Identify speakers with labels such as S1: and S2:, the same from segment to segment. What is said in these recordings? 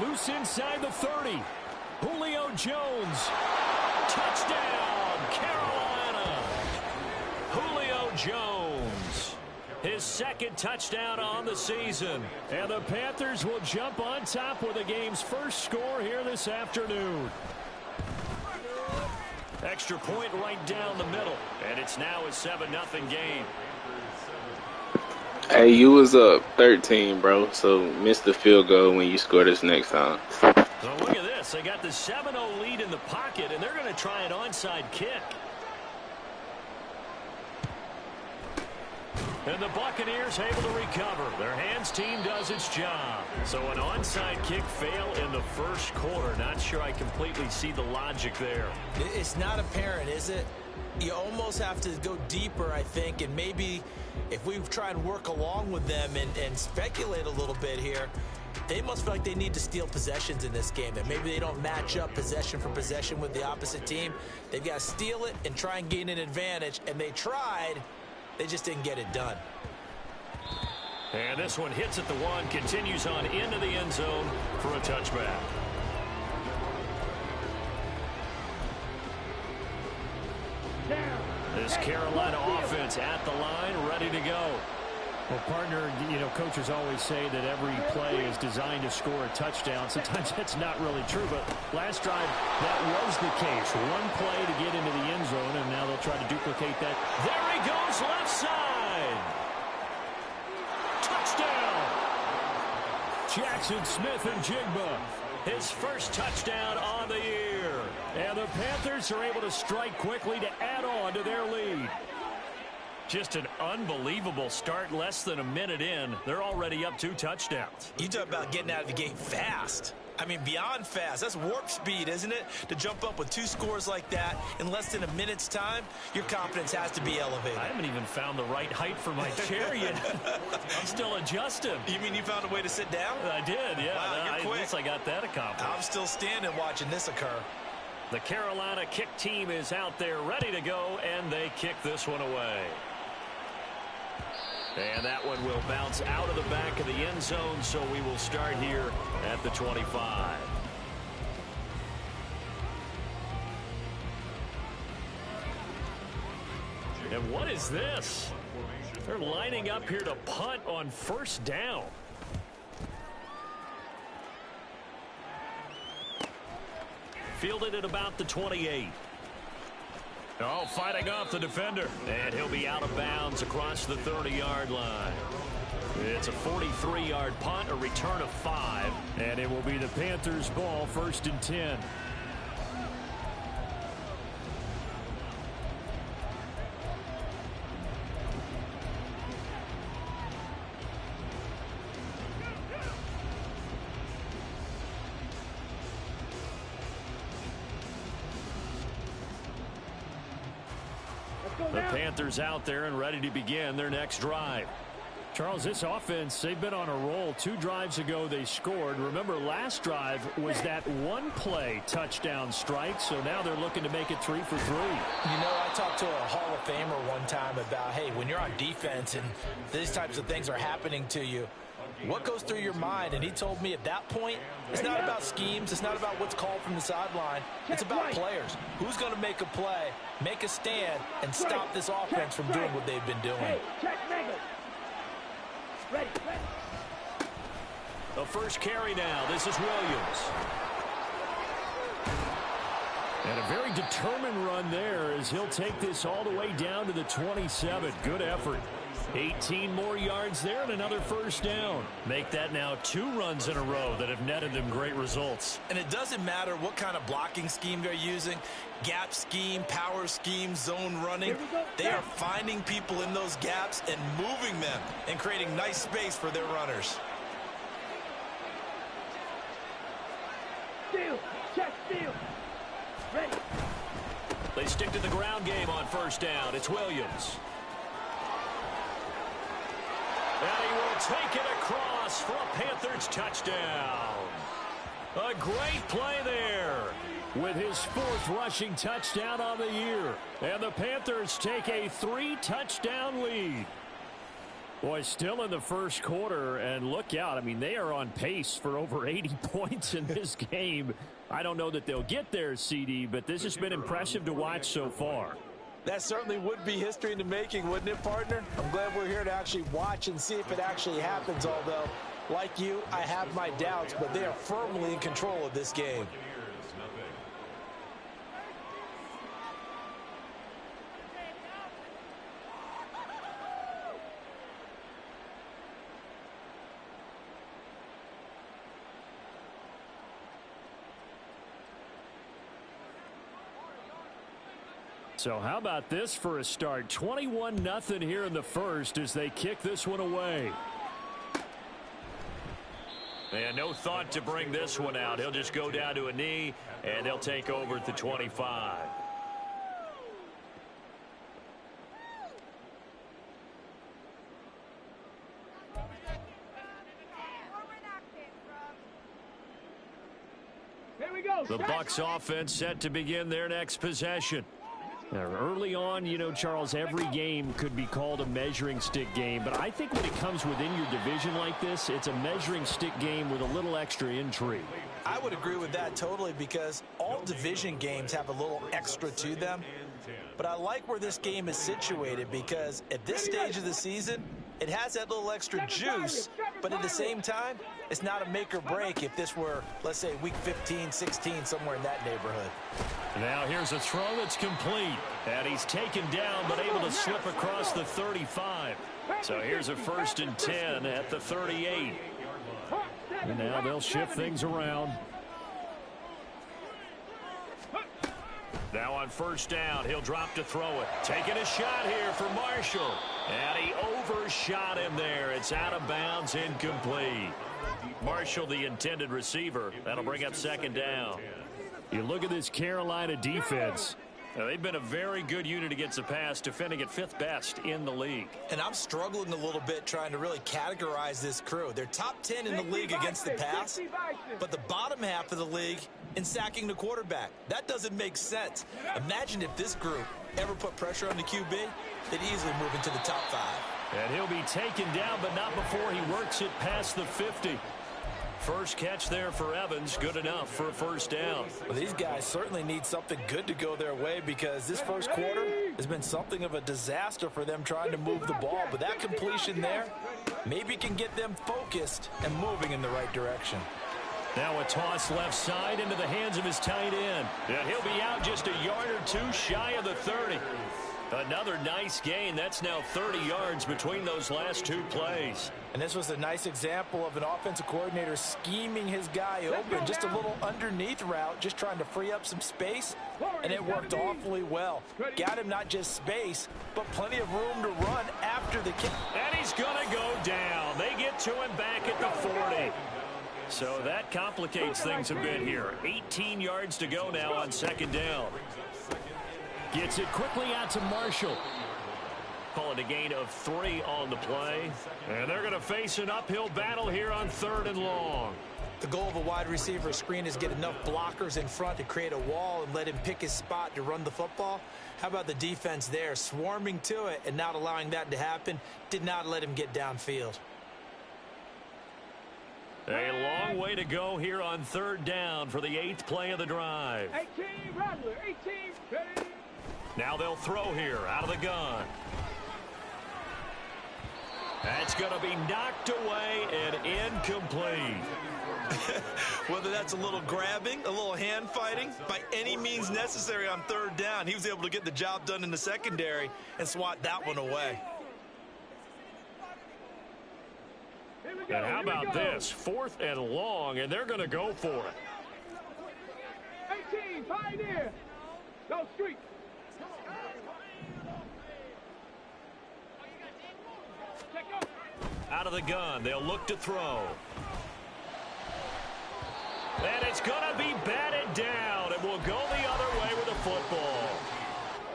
S1: Loose inside the 30. Julio Jones. Touchdown, Carolina. Julio Jones. His second touchdown on the season. And the Panthers will jump on top with the game's first score here this afternoon. Extra point right down the middle. And it's now a 7-0 game.
S2: Hey, you was up 13, bro, so miss the field goal when you score this next time.
S1: So look at this. They got the 7-0 lead in the pocket, and they're going to try an onside kick. And the Buccaneers able to recover. Their hands team does its job. So an onside kick fail in the first quarter. Not sure I completely see the logic there.
S3: It's not apparent, is it? You almost have to go deeper, I think, and maybe if we try and work along with them and speculate a little bit here, they must feel like they need to steal possessions in this game, that maybe they don't match up possession for possession with the opposite team. They've got to steal it and try and gain an advantage, and they tried. They just didn't get it done.
S1: And this one hits at the 1, continues on into the end zone for a touchback. This Carolina offense at the line, ready to go.
S4: Well, partner, you know, coaches always say that every play is designed to score a touchdown. Sometimes that's not really true, but last drive, that was the case. One play to get into the end zone, and now they'll try to duplicate that.
S1: There he goes, left side. Touchdown. Jackson Smith-Njigba. His first touchdown on the year. And the Panthers are able to strike quickly to add on to their lead. Just an unbelievable start. Less than a minute in, they're already up 2 touchdowns.
S3: You talk about getting out of the gate fast. I mean, beyond fast. That's warp speed, isn't it? To jump up with 2 scores like that in less than a minute's time, your confidence has to be elevated.
S1: I haven't even found the right height for my chair yet. I'm still adjusting.
S3: You mean you found a way to sit down?
S1: I did, yeah.
S3: Wow, you're quick.
S1: At least I got that accomplished.
S3: I'm still standing watching this occur.
S1: The Carolina kick team is out there ready to go, and they kick this one away. And that one will bounce out of the back of the end zone, so we will start here at the 25. And what is this? They're lining up here to punt on first down. Fielded at about the 28. Oh, fighting off the defender. And he'll be out of bounds across the 30-yard line. It's a 43-yard punt, a return of 5.
S4: And it will be the Panthers' ball, 1st and 10.
S1: The Panthers out there and ready to begin their next drive.
S4: Charles, this offense, they've been on a roll. 2 drives ago they scored. Remember, last drive was that one-play touchdown strike, so now they're looking to make it 3 for 3.
S3: You know, I talked to a Hall of Famer one time about, hey, when you're on defense and these types of things are happening to you, what goes through your mind? And he told me at that point, it's not about schemes. It's not about what's called from the sideline. It's about players. Who's going to make a play, make a stand, and stop this offense from doing what they've been doing.
S5: Ready.
S1: The first carry now. This is Williams.
S4: And a very determined run there as he'll take this all the way down to the 27. Good effort.
S1: 18 more yards there and another first down. Make that now 2 runs in a row that have netted them great results.
S3: And it doesn't matter what kind of blocking scheme they're using, gap scheme, power scheme, zone running. They are finding people in those gaps and moving them and creating nice space for their runners.
S5: Steal. Check steal. Ready.
S1: They stick to the ground game on first down. It's Williams. And he will take it across for a Panthers touchdown. A great play there.
S4: With his 4th rushing touchdown on the year. And the Panthers take a 3-touchdown lead. Boy, still in the first quarter, and look out. I mean, they are on pace for over 80 points in this game. I don't know that they'll get there, CD, but this has been impressive to watch so far.
S3: That certainly would be history in the making, wouldn't it, partner? I'm glad we're here to actually watch and see if it actually happens, although, like you, I have my doubts, but they are firmly in control of this game.
S4: So how about this for a start? 21-0 here in the first as they kick this one away.
S1: And no thought to bring this one out. He'll just go down to a knee, and they'll take over at the 25.
S5: Here we go.
S1: The Bucs offense set to begin their next possession.
S4: Now, early on, you know, Charles, every game could be called a measuring stick game. But I think when it comes within your division like this, it's a measuring stick game with a little extra intrigue.
S3: I would agree with that totally because all division games have a little extra to them. But I like where this game is situated because at this stage of the season, it has that little extra juice. But at the same time, it's not a make or break if this were, let's say, week 15, 16, somewhere in that neighborhood.
S1: Now here's a throw that's complete. And he's taken down but able to slip across the 35. So here's a 1st and 10 at the 38.
S4: And now they'll shift things around.
S1: Now on 1st down, he'll drop to throw it. Taking a shot here for Marshall. And he overshot him there. It's out of bounds, incomplete. Marshall, the intended receiver. That'll bring up 2nd down.
S4: You look at this Carolina defense.
S1: Now, they've been a very good unit against the pass, defending at 5th best in the league.
S3: And I'm struggling a little bit trying to really categorize this crew. They're top 10 in the league against the pass, but the bottom half of the league in sacking the quarterback. That doesn't make sense. Imagine if this group ever put pressure on the QB, they'd easily move into the top 5.
S1: And he'll be taken down, but not before he works it past the 50. First catch there for Evans, good enough for a 1st down.
S3: Well, these guys certainly need something good to go their way because this first quarter has been something of a disaster for them trying to move the ball. But that completion there maybe can get them focused and moving in the right direction.
S1: Now a toss left side into the hands of his tight end. And he'll be out just a yard or two shy of the 30. Another nice gain. That's now 30 yards between those last 2 plays.
S3: And this was a nice example of an offensive coordinator scheming his guy open. Just a little underneath route, just trying to free up some space. And it worked awfully well. Got him not just space, but plenty of room to run after the kick.
S1: And he's going to go down. They get to him back at the 40. So that complicates things a bit here. 18 yards to go now on 2nd down.
S4: Gets it quickly out to Marshall.
S1: Call it a gain of 3 on the play. And they're going to face an uphill battle here on 3rd and long.
S3: The goal of a wide receiver screen is get enough blockers in front to create a wall and let him pick his spot to run the football. How about the defense there, swarming to it and not allowing that to happen? Did not let him get downfield.
S1: A long way to go here on 3rd down for the 8th play of the drive.
S5: 18, Rattler, 18, ready.
S1: Now they'll throw here out of the gun. That's going to be knocked away and incomplete.
S3: Whether that's a little grabbing, a little hand fighting, by any means necessary on 3rd down, he was able to get the job done in the secondary and swat that one away.
S1: And how about this? 4th and long, and they're going to go for it.
S5: 18, Pioneer. Go street.
S1: Out of the gun, they'll look to throw. And it's going to be batted down. It will go the other way with the football.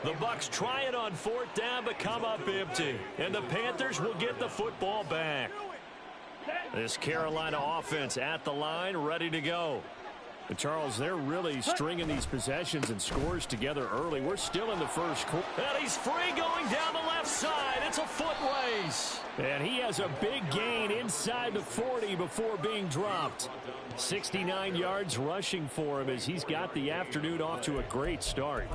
S1: The Bucs try it on 4th down, but come up empty. And the Panthers will get the football back. This Carolina offense at the line, ready to go.
S4: But Charles, they're really stringing these possessions and scores together early. We're still in the first quarter.
S1: And he's free going down the left side. It's a foot race.
S4: And he has a big gain inside the 40 before being dropped. 69 yards rushing for him as he's got the afternoon off to a great start.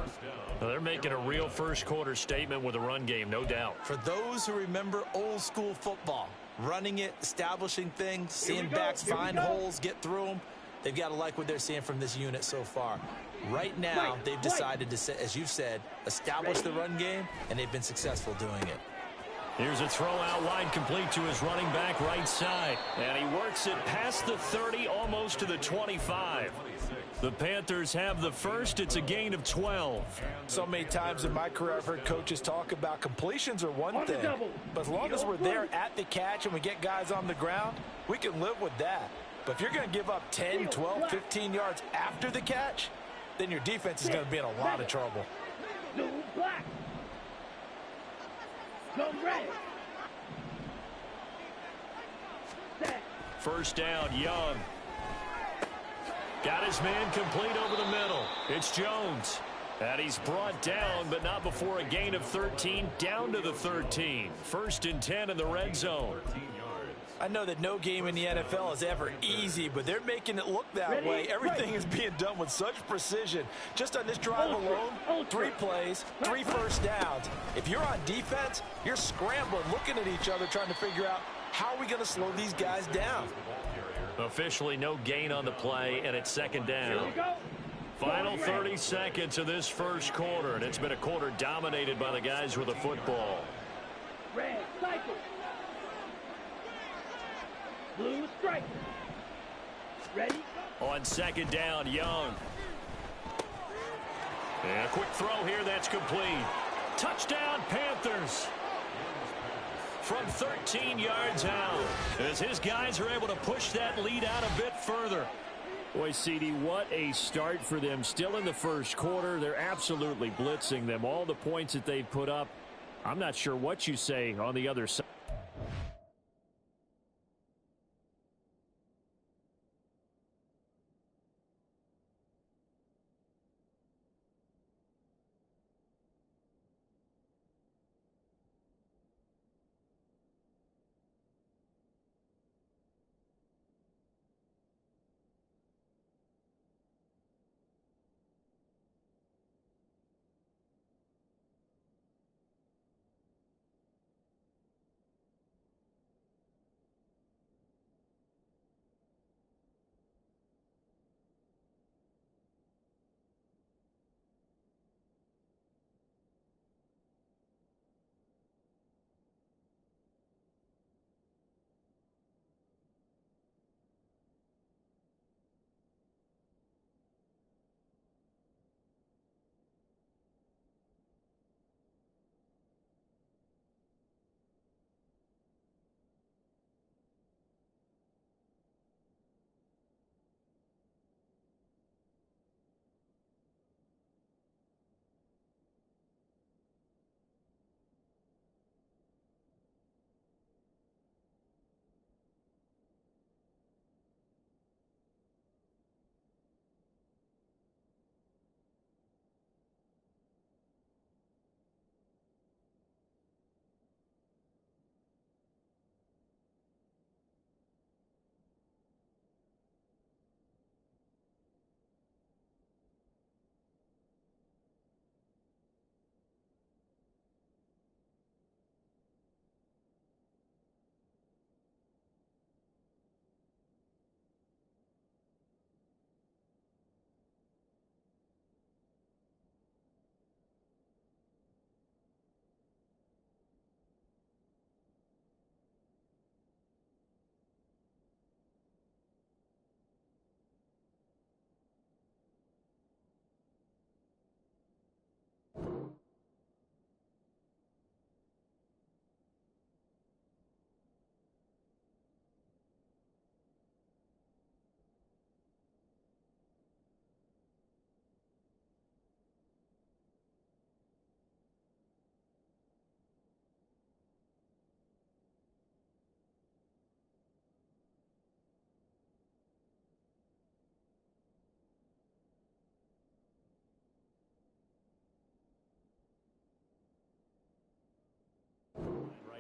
S1: Well, they're making a real first quarter statement with a run game, no doubt.
S3: For those who remember old school football, running it, establishing things, seeing backs find holes, get through them, they've got to like what they're seeing from this unit so far. Right now, they've decided to, as you've said, establish the run game, and they've been successful doing it.
S1: Here's a throw out wide, complete to his running back right side.
S4: And he works it past the 30, almost to the 25.
S1: The Panthers have the first. It's a gain of 12.
S3: So many times in my career, I've heard coaches talk about completions are one thing, but as long as we're there at the catch and we get guys on the ground, we can live with that. But if you're going to give up 10, 12, 15 yards after the catch, then your defense is going to be in a lot of trouble.
S1: First down, Young. Got his man complete over the middle. It's Jones. And he's brought down, but not before a gain of 13, down to the 13. First and 10 in the red zone.
S3: I know that no game in the NFL is ever easy, but they're making it look that way. Everything is being done with such precision. Just on this drive alone, 3 plays, 3 first downs. If you're on defense, you're scrambling, looking at each other, trying to figure out how are we going to slow these guys down.
S1: Officially no gain on the play, and it's second down. Final 30 seconds of this first quarter, and it's been a quarter dominated by the guys with the football.
S5: Red, cycle. Blue, strike. Ready?
S1: On second down, Young. And a quick throw here that's complete. Touchdown, Panthers. From 13 yards out, as his guys are able to push that lead out a bit further.
S4: Boy, CD, what a start for them. Still in the first quarter. They're absolutely blitzing them. All the points that they've put up, I'm not sure what you say on the other side.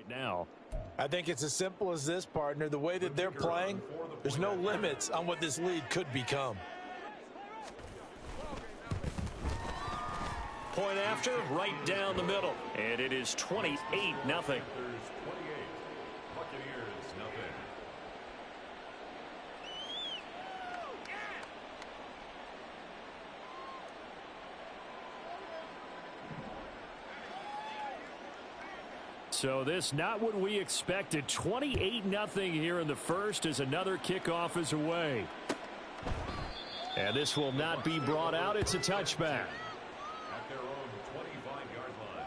S4: right now.
S3: I think it's as simple as this, partner. The way that they're playing, there's no limits on what this lead could become.
S1: Point after, right down the middle. And it is 28-0.
S4: So this not what we expected. 28-0 here in the first as another kickoff is away. And this will not be brought out. It's a touchback.
S6: At their own 25-yard line.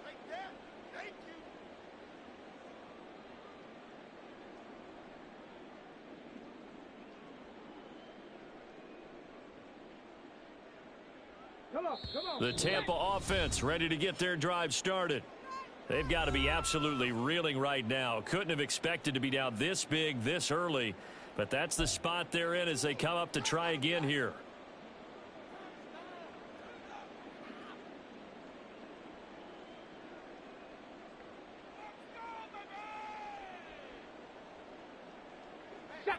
S5: Take that. Thank you. Come on.
S1: The Tampa offense ready to get their drive started. They've got to be absolutely reeling right now. Couldn't have expected to be down this big this early, but that's the spot they're in as they come up to try again here.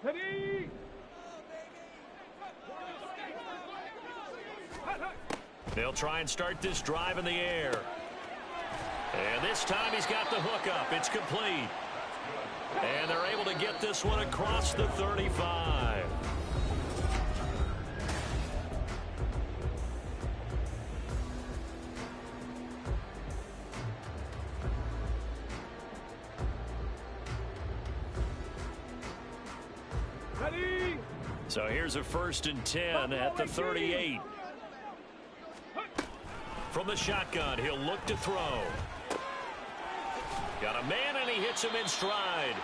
S5: Ready?
S1: They'll try and start this drive in the air. And this time he's got the hook up. It's complete. And they're able to get this one across the 35.
S5: Ready?
S1: So here's a 1st and 10 at the 38. From the shotgun, he'll look to throw. Got a man, and he hits him in stride.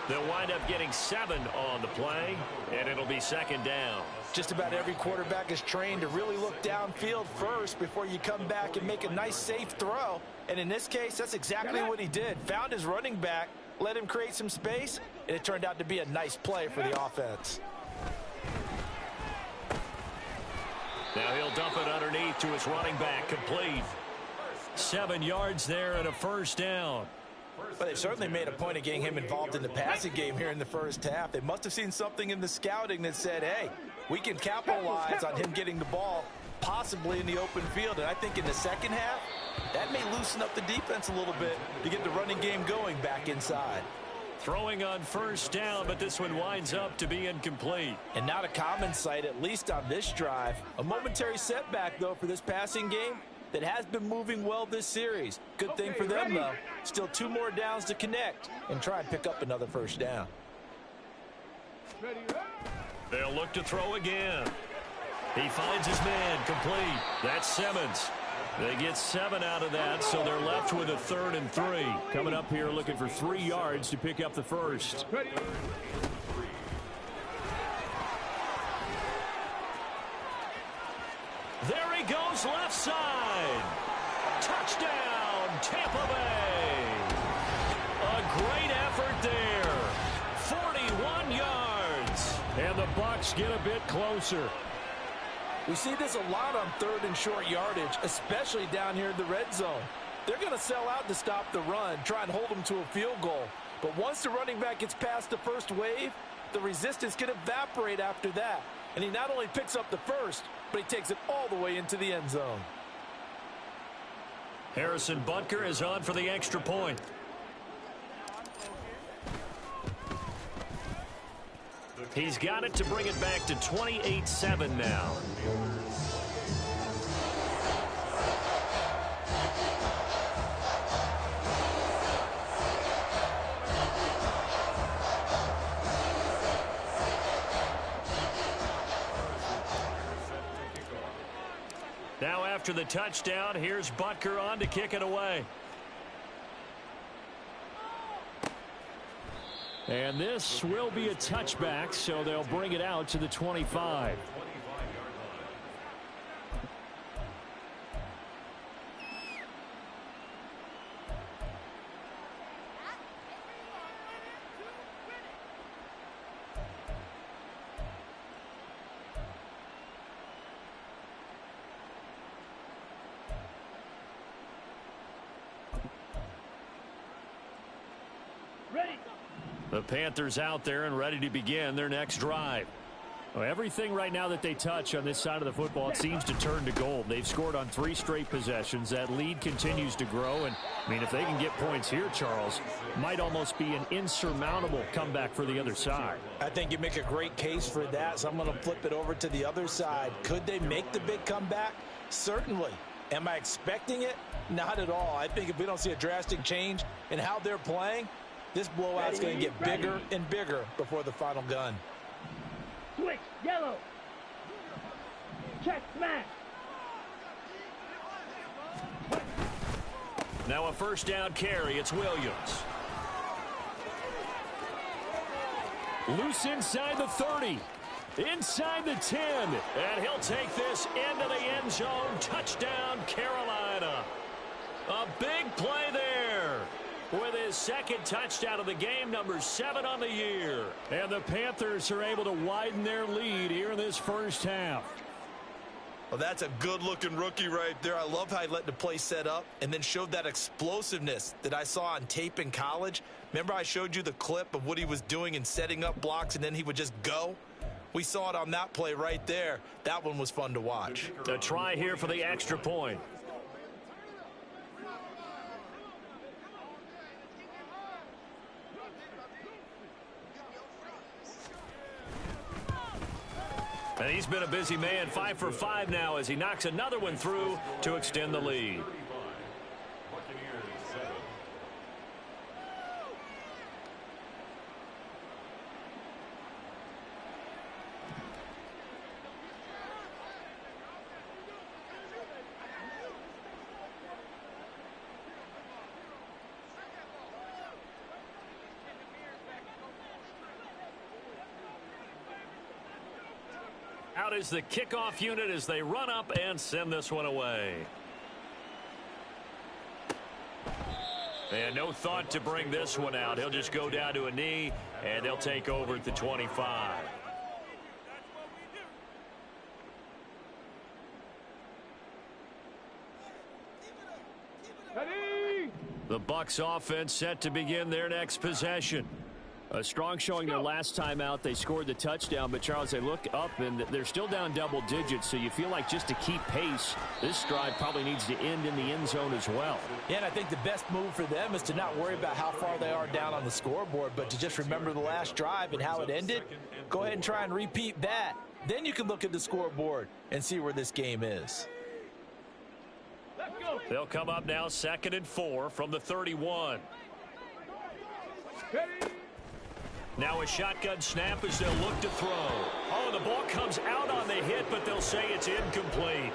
S1: They'll wind up getting 7 on the play, and it'll be 2nd down.
S3: Just about every quarterback is trained to really look downfield first before you come back and make a nice, safe throw. And in this case, that's exactly what he did. Found his running back, let him create some space, and it turned out to be a nice play for the offense.
S1: Now he'll dump it underneath to his running back, complete. 7 yards there and a 1st down.
S3: But they certainly made a point of getting him involved in the passing game here in the first half. They must have seen something in the scouting that said, hey, we can capitalize on him getting the ball possibly in the open field. And I think in the second half, that may loosen up the defense a little bit to get the running game going back inside.
S1: Throwing on 1st down, but this one winds up to be incomplete.
S3: And not a common sight, at least on this drive. A momentary setback, though, for this passing game that has been moving well this series. Good thing for them, though. Still 2 more downs to connect and try and pick up another 1st down.
S1: They'll look to throw again. He finds his man, complete. That's Simmons. They get 7 out of that, so they're left with a 3rd and 3.
S4: Coming up here looking for 3 yards to pick up the 1st.
S1: There he goes, left side. Touchdown, Tampa Bay. A great effort there. 41 yards.
S4: And the Bucs get a bit closer.
S3: We see this a lot on 3rd and short yardage, especially down here in the red zone. They're going to sell out to stop the run, try and hold them to a field goal. But once the running back gets past the first wave, the resistance can evaporate after that. And he not only picks up the first, but he takes it all the way into the end zone.
S1: Harrison Butker is on for the extra point. He's got it to bring it back to 28-7 now. Now after the touchdown, here's Butker on to kick it away.
S4: And this will be a touchback, so they'll bring it out to the 25. The Panthers out there and ready to begin their next drive. Well, everything right now that they touch on this side of the football, it seems to turn to gold. They've scored on 3 straight possessions. That lead continues to grow. And, I mean, if they can get points here, Charles, might almost be an insurmountable comeback for the other side.
S3: I think you make a great case for that, so I'm going to flip it over to the other side. Could they make the big comeback? Certainly. Am I expecting it? Not at all. I think if we don't see a drastic change in how they're playing, this blowout's going to get bigger and bigger before the final gun.
S5: Switch, yellow. Check, smash.
S1: Now a first down carry. It's Williams. Loose inside the 30. Inside the 10. And he'll take this into the end zone. Touchdown, Carolina. A big play there. With his second touchdown of the game, number 7 on the year.
S4: And the Panthers are able to widen their lead here in this first half.
S3: Well, that's a good-looking rookie right there. I love how he let the play set up and then showed that explosiveness that I saw on tape in college. Remember I showed you the clip of what he was doing and setting up blocks, and then he would just go? We saw it on that play right there. That one was fun to watch.
S1: A try here for the extra point. And he's been a busy man, 5 for 5 now as he knocks another one through to extend the lead. Out is the kickoff unit as they run up and send this one away. And no thought to bring this one out. He'll just go down to a knee, and they'll take over at the 25. The Bucs offense set to begin their next possession. A strong showing their last time out. They scored the touchdown, but Charles, they look up and they're still down double digits, so you feel like just to keep pace, this drive probably needs to end in the end zone as well.
S3: Yeah, and I think the best move for them is to not worry about how far they are down on the scoreboard, but to just remember the last drive and how it ended. Go ahead and try and repeat that. Then you can look at the scoreboard and see where this game is.
S1: They'll come up now 2nd and 4 from the 31. Now a shotgun snap as they'll look to throw. Oh, the ball comes out on the hit, but they'll say it's incomplete.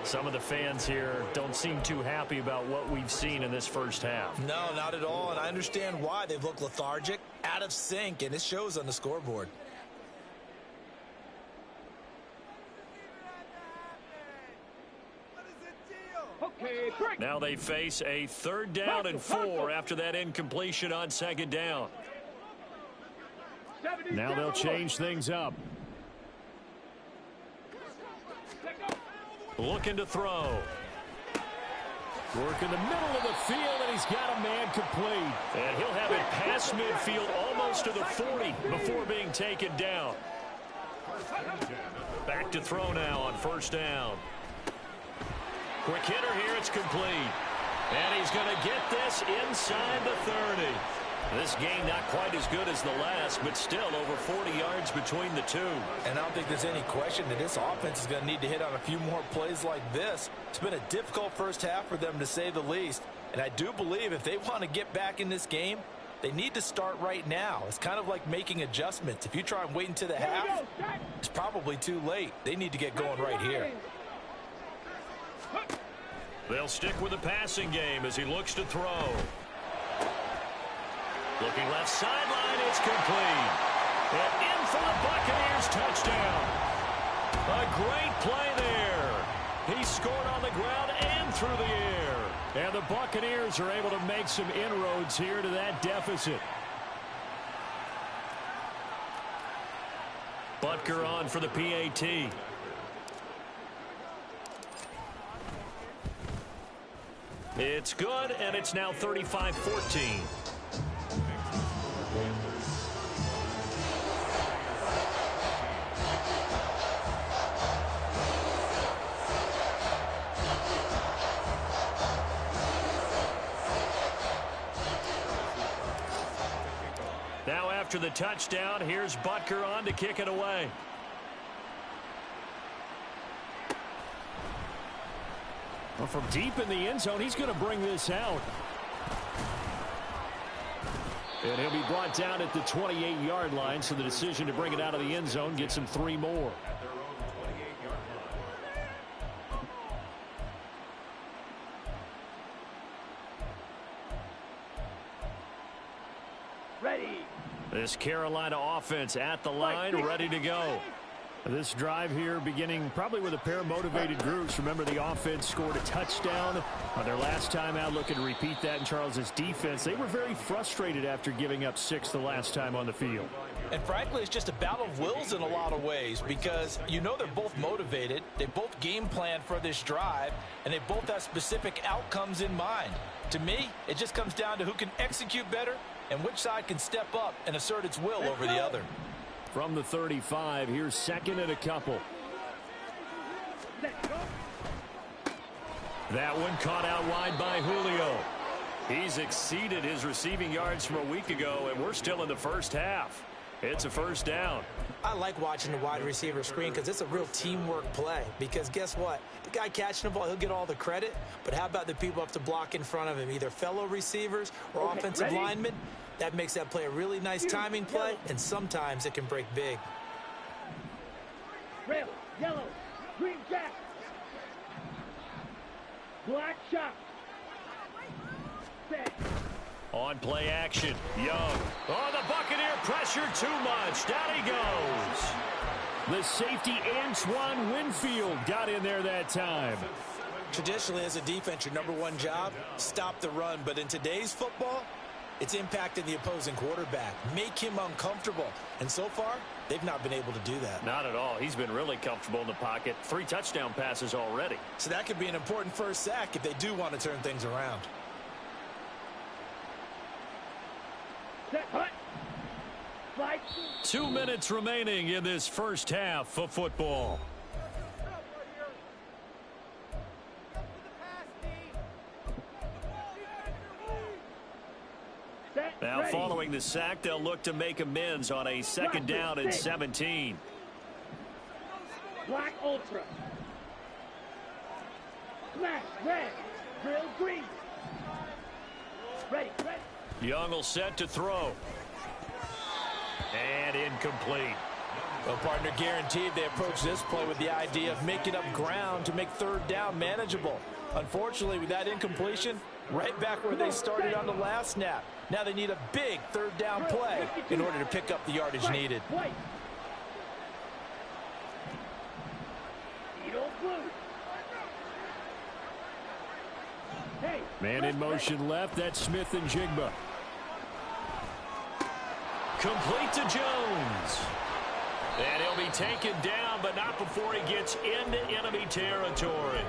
S1: Some of the fans here don't seem too happy about what we've seen in this first half.
S3: No, not at all, and I understand why. They've looked lethargic, out of sync, and it shows on the scoreboard.
S1: Now they face a 3rd down and 4 after that incompletion on 2nd down.
S4: Now they'll change things up.
S1: Looking to throw.
S4: Work in the middle of the field, and he's got a man complete.
S1: And he'll have it past midfield almost to the 40 before being taken down. Back to throw now on 1st down. Quick hitter here, it's complete. And he's going to get this inside the 30. This game not quite as good as the last, but still over 40 yards between the two.
S3: And I don't think there's any question that this offense is going to need to hit on a few more plays like this. It's been a difficult first half for them, to say the least. And I do believe if they want to get back in this game, they need to start right now. It's kind of like making adjustments. If you try and wait until the half, it's probably too late. They need to get going right here.
S1: They'll stick with the passing game as he looks to throw. Looking left sideline, it's complete. And in for the Buccaneers touchdown. A great play there. He scored on the ground and through the air.
S4: And the Buccaneers are able to make some inroads here to that deficit.
S1: Butker on for the PAT. It's good, and it's now 35-14. Now after the touchdown, here's Butker on to kick it away.
S4: Well, from deep in the end zone, he's going to bring this out. And he'll be brought down at the 28-yard line, so the decision to bring it out of the end zone gets him 3 more.
S6: At their own 28-yard line.
S5: Ready.
S1: This Carolina offense at the line, ready to go.
S4: This drive here beginning probably with a pair of motivated groups. Remember, the offense scored a touchdown on their last time out. Looking to repeat that in Charles's defense. They were very frustrated after giving up 6 the last time on the field.
S3: And frankly, it's just a battle of wills in a lot of ways because you know they're both motivated. They both game plan for this drive, and they both have specific outcomes in mind. To me, it just comes down to who can execute better and which side can step up and assert its will over the other.
S4: From the 35, here's 2nd and a couple.
S1: That one caught out wide by Julio. He's exceeded his receiving yards from a week ago, and we're still in the first half. It's a first down.
S3: I like watching the wide receiver screen because it's a real teamwork play. Because guess what? The guy catching the ball, he'll get all the credit. But how about the people up to block in front of him, either fellow receivers or offensive linemen? That makes that play a really nice timing play, and sometimes it can break big.
S5: Red, yellow, green jack. Black shot. Set.
S1: On play action, Young. Oh, the Buccaneer pressure too much. Down he goes.
S4: The safety, Antoine Winfield, got in there that time.
S3: Traditionally, as a defense, your number one job, stop the run. But in today's football, it's impacting the opposing quarterback. Make him uncomfortable. And so far, they've not been able to do that.
S1: Not at all. He's been really comfortable in the pocket. 3 touchdown passes already.
S3: So that could be an important first sack if they do want to turn things around.
S5: Set, hut. Slide.
S1: 2 minutes remaining in this first half of football. Now following the sack, they'll look to make amends on a 2nd down and 17.
S5: Black ultra. Smash red. Drill green. Ready, ready.
S1: Young will set to throw. And incomplete.
S3: Well, partner, guaranteed they approach this play with the idea of making up ground to make 3rd down manageable. Unfortunately, with that incompletion, right back where they started on the last snap. Now they need a big 3rd down play in order to pick up the yardage needed.
S4: Man in motion left. That's Smith and Jigba.
S1: Complete to Jones. And he'll be taken down, but not before he gets into enemy territory.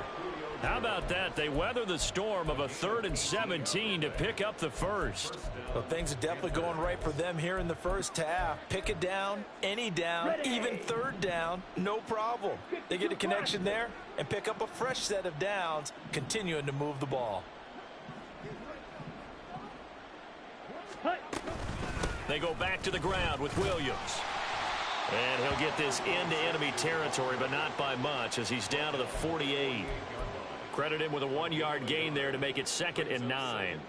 S1: How about that? They weather the storm of a 3rd and 17 to pick up the first.
S3: Well, things are definitely going right for them here in the first half. Pick it down, any down, even 3rd down, no problem. They get a connection there and pick up a fresh set of downs, continuing to move the ball.
S1: They go back to the ground with Williams. And he'll get this into enemy territory, but not by much as he's down to the 48. Credit him with a 1-yard gain there to make it 2nd and 9.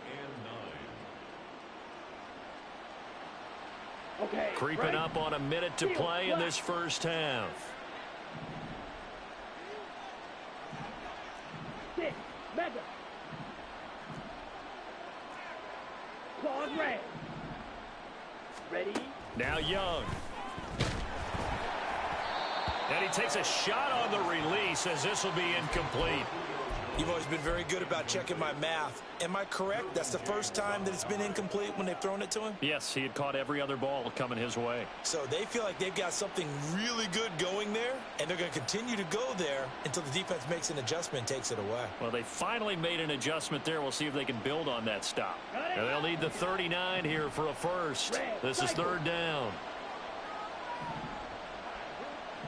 S5: Okay,
S1: creeping up on a minute to play in this first half.
S5: Six, mega. Claude red. Ready?
S1: Now Young. And he takes a shot on the release as this will be incomplete.
S3: You've always been very good about checking my math. Am I correct? That's the first time that it's been incomplete when they've thrown it to him?
S1: Yes, he had caught every other ball coming his way.
S3: So they feel like they've got something really good going there, and they're going to continue to go there until the defense makes an adjustment and takes it away.
S1: Well, they finally made an adjustment there. We'll see if they can build on that stop. And they'll need the 39 here for a first. This is 3rd down.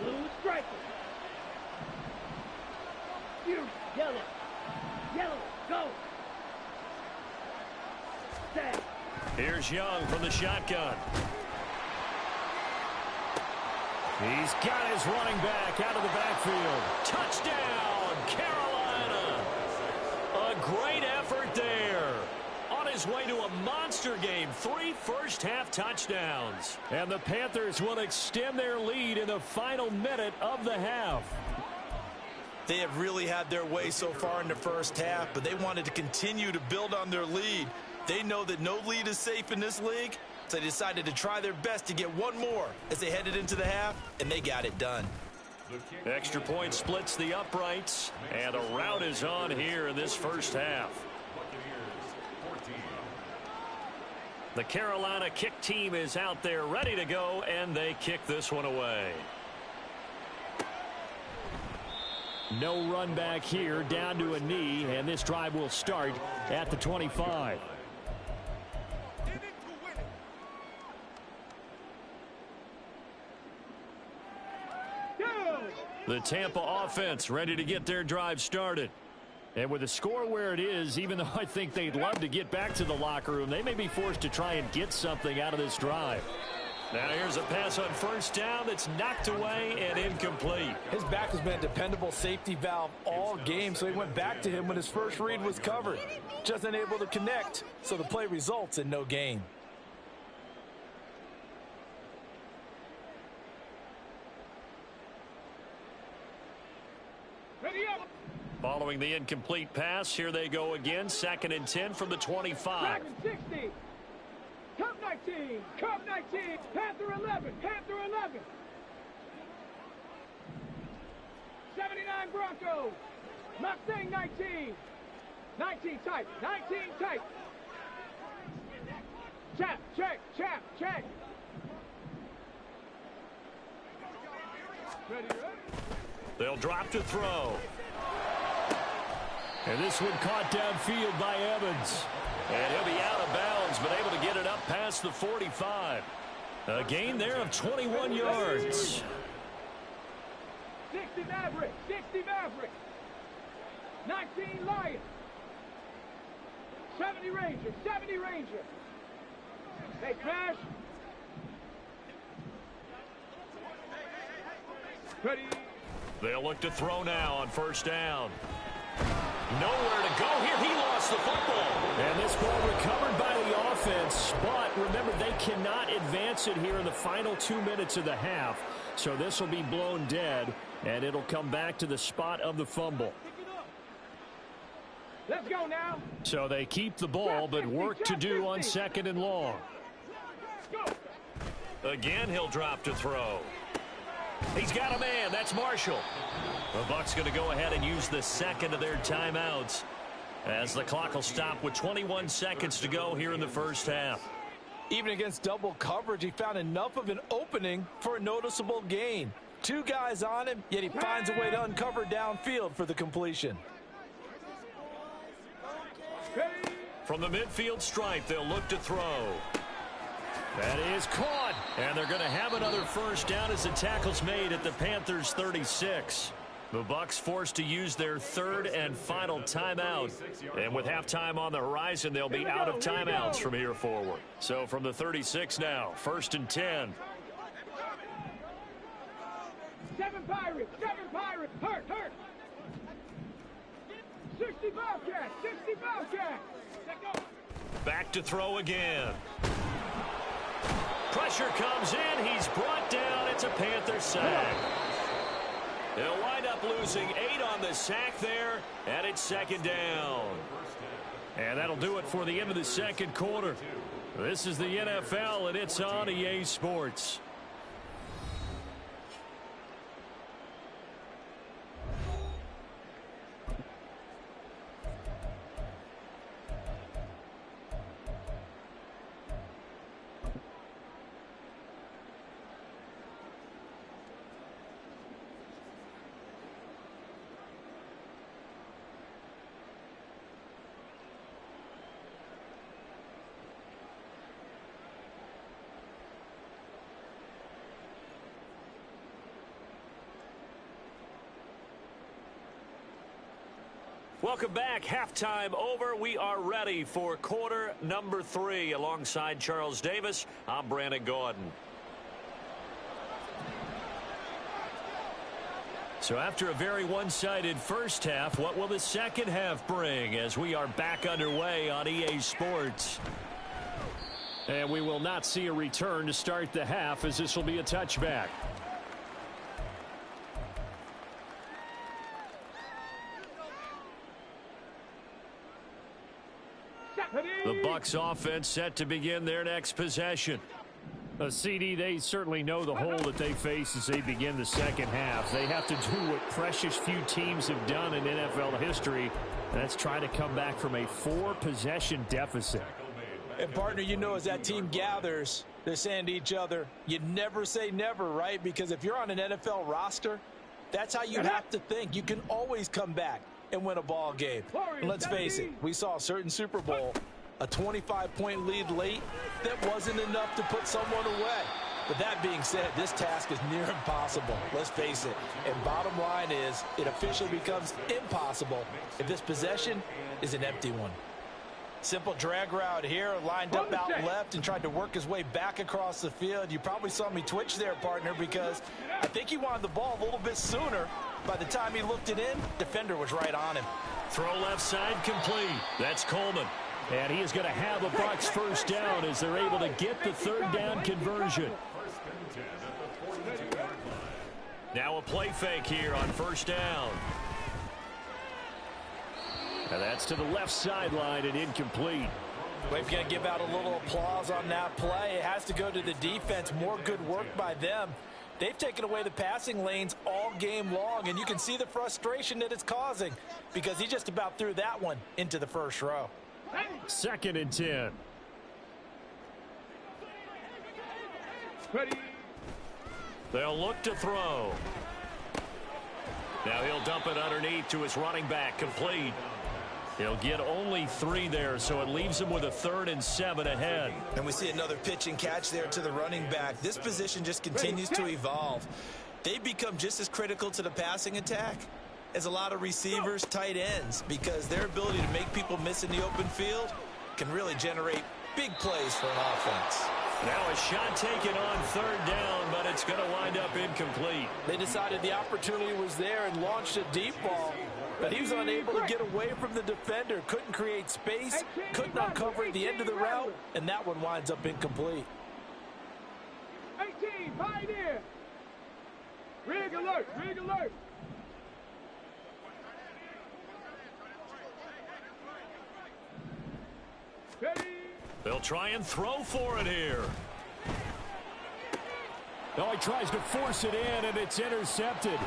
S5: Blue striker. Yellow. Yellow. Go. Set.
S1: Here's Young from the shotgun. He's got his running back out of the backfield. Touchdown, Carolina. A great effort there. On his way to a monster game, 3 first-half touchdowns. And the Panthers will extend their lead in the final minute of the half.
S3: They have really had their way so far in the first half, but they wanted to continue to build on their lead. They know that no lead is safe in this league, so they decided to try their best to get one more as they headed into the half, and they got it done.
S1: Extra point splits the uprights, and a rout is on here in this first half. The Carolina kick team is out there ready to go, and they kick this one away.
S4: No run back here, down to a knee, and this drive will start at the 25. The Tampa offense ready to get their drive started. And with the score where it is, even though I think they'd love to get back to the locker room, they may be forced to try and get something out of this drive.
S1: Now here's a pass on first down that's knocked away and incomplete.
S3: His back has been a dependable safety valve all game, so he went back to him when his first read was covered. Just unable to connect, so the play results in no gain.
S1: Following the incomplete pass, here they go again. 2nd and 10 from the 25.
S5: 60. Cup 19. Cup 19. Panther 11. Panther 11. 79 Broncos. Mustang 19. 19 tight. 19 tight. Chap, check, chap, check. Ready, ready.
S1: They'll drop to throw.
S4: And this one caught downfield by Evans.
S1: And he'll be out of bounds, but able to get it up past the 45. A gain there of 21 yards.
S5: 60 Maverick. 60 Maverick. 19 Lions. 70 Ranger. 70 Ranger. Hey, Crash. Ready.
S1: They'll look to throw now on first down. Nowhere to go here. He lost the football.
S4: And this ball recovered by the offense. But remember, they cannot advance it here in the final 2 minutes of the half. So this will be blown dead, and it'll come back to the spot of the fumble.
S5: Let's go now.
S4: So they keep the ball, but work to do on 2nd and long.
S1: Again, he'll drop to throw. He's got a man. That's Marshall. The Bucs going to go ahead and use the second of their timeouts as the clock will stop with 21 seconds to go here in the first half.
S3: Even against double coverage, he found enough of an opening for a noticeable gain. 2 guys on him, yet he finds a way to uncover downfield for the completion.
S1: From the midfield stripe, they'll look to throw.
S4: That is caught.
S1: And they're going to have another first down as the tackle's made at the Panthers' 36. The Bucs forced to use their 3rd and final timeout. And with halftime on the horizon, they'll be out of timeouts from here forward. So from the 36 now, 1st and 10.
S5: 7 Pirates. 7 Pirates. Hurt. 60 Bobcats. 60 Bobcats. Let go.
S1: Back to throw again. Pressure comes in. He's brought down. It's a Panther sack. They'll wind up losing 8 on the sack there, and it's 2nd down.
S4: And that'll do it for the end of the second quarter. This is the NFL, and it's on EA Sports.
S1: Welcome back. Halftime over. We are ready for quarter number 3. Alongside Charles Davis, I'm Brandon Gordon. So after a very one-sided first half, what will the second half bring as we are back underway on EA Sports? And we will not see a return to start the half, as this will be a touchback. The Bucs offense set to begin their next possession. CD, they certainly know the hole that they face as they begin the second half. They have to do what precious few teams have done in NFL history. That's try to come back from a 4-possession deficit.
S3: And, partner, you know, as that team gathers, they're saying to each other, you never say never, right? Because if you're on an NFL roster, that's how you have to think. You can always come back and win a ball game. And let's face it, we saw a certain Super Bowl, a 25-point lead late, that wasn't enough to put someone away. But that being said, this task is near impossible. Let's face it. And bottom line is, it officially becomes impossible if this possession is an empty one. Simple drag route here, lined up out left and tried to work his way back across the field. You probably saw me twitch there, partner, because I think he wanted the ball a little bit sooner. By the time he looked it in, defender was right on him.
S1: Throw left side complete. That's Coleman. And he is going to have a Bucs first down as they're able to get the third down conversion. Now a play fake here on first down. And that's to the left sideline and incomplete.
S3: We've got to give out a little applause on that play. It has to go to the defense. More good work by them. They've taken away the passing lanes all game long, and you can see the frustration that it's causing because he just about threw that one into the first row.
S1: 2nd and 10.
S5: Ready.
S1: They'll look to throw. Now he'll dump it underneath to his running back, complete. He'll get only 3 there, so it leaves him with a 3rd and 7 ahead.
S3: And we see another pitch and catch there to the running back. This position just continues to evolve. They become just as critical to the passing attack as a lot of receivers, tight ends, because their ability to make people miss in the open field can really generate big plays for an offense.
S1: Now a shot taken on 3rd down, but it's going to wind up incomplete.
S3: They decided the opportunity was there and launched a deep ball, but he was unable to get away from the defender, couldn't create space, couldn't uncover the end of the route, and that one winds up incomplete.
S5: 18, Pioneer. Rig alert, rig alert. Ready.
S1: They'll try and throw for it here.
S4: Oh, he tries to force it in, and it's intercepted.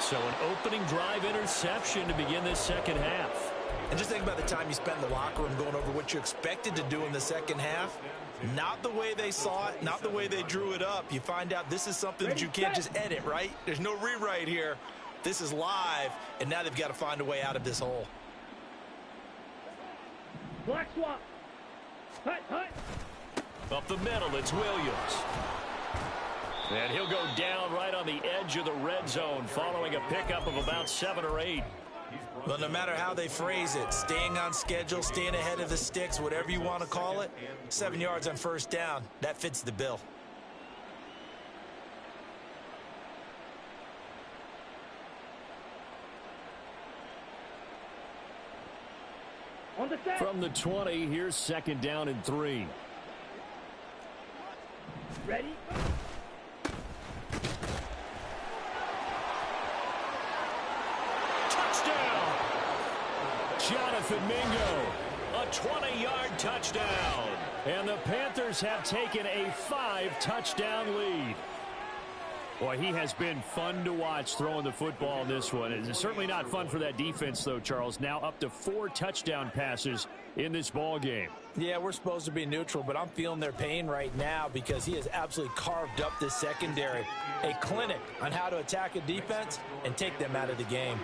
S1: So an opening drive interception to begin this second half.
S3: And just think about the time you spent in the locker room going over what you expected to do in the second half. Not the way they saw it, not the way they drew it up. You find out this is something that you can't just edit, right? There's no rewrite here. This is live, and now they've got to find a way out of this hole.
S5: Black swap. Hut, hut.
S1: Up the middle, it's Williams. And he'll go down right on the edge of the red zone following a pickup of about 7 or 8.
S3: Well, no matter how they phrase it, staying on schedule, staying ahead of the sticks, whatever you want to call it, 7 yards on first down, that fits the bill.
S5: On the set.
S4: From the 20, here's 2nd down and 3.
S5: Ready.
S1: Touchdown! Jonathan Mingo, a 20-yard touchdown.
S4: And the Panthers have taken a 5-touchdown lead. Boy, he has been fun to watch throwing the football in this one. It's certainly not fun for that defense, though, Charles. Now up to 4 touchdown passes in this ball game.
S3: Yeah, we're supposed to be neutral, but I'm feeling their pain right now because he has absolutely carved up this secondary. A clinic on how to attack a defense and take them out of the game.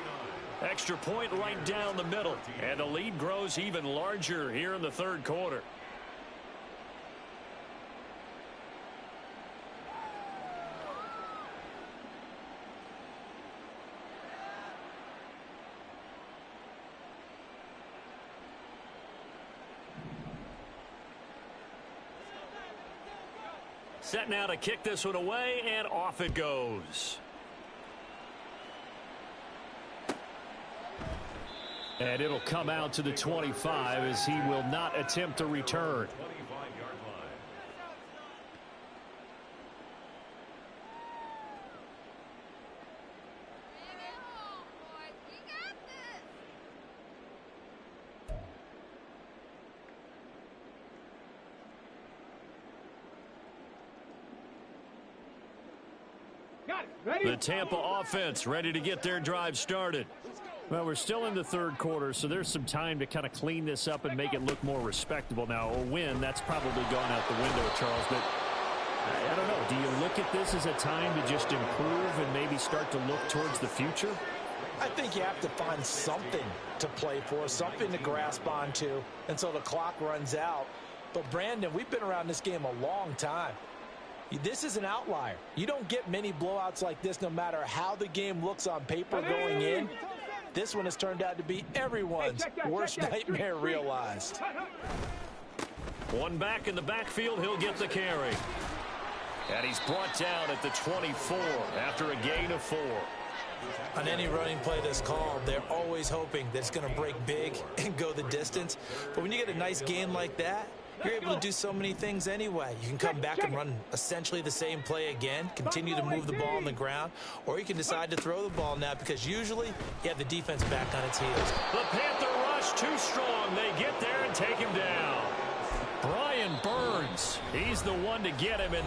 S1: Extra point right down the middle. And the lead grows even larger here in the third quarter. Set now to kick this one away, and off it goes.
S4: And it'll come out to the 25 as he will not attempt to return.
S6: 25-yard line.
S5: Got it. Ready?
S1: The Tampa offense ready to get their drive started.
S4: Well, we're still in the third quarter, so there's some time to kind of clean this up and make it look more respectable. Now, a win, that's probably gone out the window, Charles, but I don't know. Do you look at this as a time to just improve and maybe start to look towards the future?
S3: I think you have to find something to play for, something to grasp onto until the clock runs out. But, Brandon, we've been around this game a long time. This is an outlier. You don't get many blowouts like this no matter how the game looks on paper going in. This one has turned out to be everyone's worst nightmare realized.
S1: One back in the backfield, he'll get the carry. And he's brought down at the 24 after a gain of 4.
S3: On any running play that's called, they're always hoping that it's going to break big and go the distance. But when you get a nice gain like that, you're able to do so many things anyway. You can come back and run essentially the same play again, continue to move the ball on the ground, or you can decide to throw the ball now because usually you have the defense back on its heels.
S1: The Panther rush too strong. They get there and take him down. Brian Burns, he's the one to get him. And